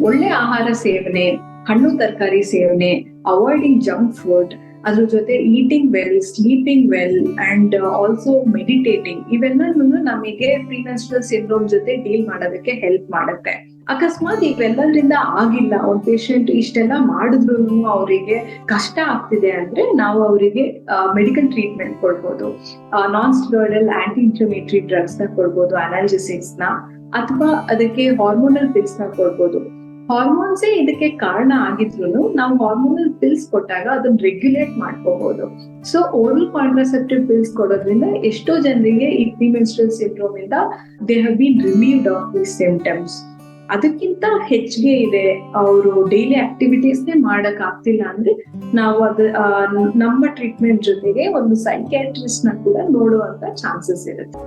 ಒಳ್ಳೆ ಆಹಾರ ಸೇವನೆ, ಹಣ್ಣು ತರಕಾರಿ ಸೇವನೆ, ಅವಾಯ್ಡಿಂಗ್ ಜಂಕ್ ಫುಡ್, ಅದ್ರ ಜೊತೆ eating well, sleeping well and also meditating, ಇವೆಲ್ಲನೂ ನಮಗೆ ಪ್ರಿಮೆನ್ಸ್ಟ್ರಲ್ ಸಿಂಡ್ರೋಮ್ ಜೊತೆ ಡೀಲ್ ಮಾಡೋದಕ್ಕೆ ಹೆಲ್ಪ್ ಮಾಡುತ್ತೆ. ಅಕಸ್ಮಾತ್ ಇವೆಲ್ಲರಿಂದ ಆಗಿಲ್ಲ, ಒಂದ್ ಪೇಷಂಟ್ ಇಷ್ಟೆಲ್ಲ ಮಾಡಿದ್ರು ಅವರಿಗೆ ಕಷ್ಟ ಆಗ್ತಿದೆ ಅಂದ್ರೆ ನಾವು ಅವರಿಗೆ ಮೆಡಿಕಲ್ ಟ್ರೀಟ್ಮೆಂಟ್ ಕೊಡ್ಬೋದು. ನಾನ್ ಸ್ಟೆರಾಯ್ಡಲ್ ಆಂಟಿ ಇನ್ಫ್ಲಮೇಟರಿ ಡ್ರಗ್ಸ್ ನ ಕೊಡ್ಬೋದು, ಅನಾಲ್ಜೆಸಿಕ್ಸ್ ನ, ಅಥವಾ ಅದಕ್ಕೆ ಹಾರ್ಮೋನಲ್ ಪಿಲ್ಸ್ ನ ಕೊಡ್ಬೋದು. ಹಾರ್ಮೋನ್ಸೇ ಇದಕ್ಕೆ ಕಾರಣ ಆಗಿದ್ರು ನಾವು ಹಾರ್ಮೋನಲ್ ಪಿಲ್ಸ್ ಕೊಟ್ಟಾಗ ಅದನ್ನ ರೆಗ್ಯುಲೇಟ್ ಮಾಡ್ಕೋಬಹುದು. ಸೊ ಓರಲ್ ಕಾಂಟ್ರಾಸೆಪ್ಟಿವ್ ಪಿಲ್ಸ್ ಕೊಡೋದ್ರಿಂದ ಎಷ್ಟೋ ಜನರಿಗೆ ಈ ಪ್ರಿಮೆನ್ಸ್ಟ್ರಲ್ ಸಿಂಡ್ರೋಮ್ ಇಂದ they have been relieved of these symptoms. ಅದಕ್ಕಿಂತ ಹೆಚ್ಚಿಗೆ ಇದೆ, ಅವರು ಡೈಲಿ ಆಕ್ಟಿವಿಟೀಸ್ನೇ ಮಾಡಕ್ ಆಗ್ತಿಲ್ಲ ಅಂದ್ರೆ ನಾವು ನಮ್ಮ ಟ್ರೀಟ್ಮೆಂಟ್ ಜೊತೆಗೆ ಒಂದು ಸೈಕ್ಯಾಟ್ರಿಸ್ಟ್ ನ ಕೂಡ ನೋಡುವಂತ ಚಾನ್ಸಸ್ ಇರುತ್ತೆ.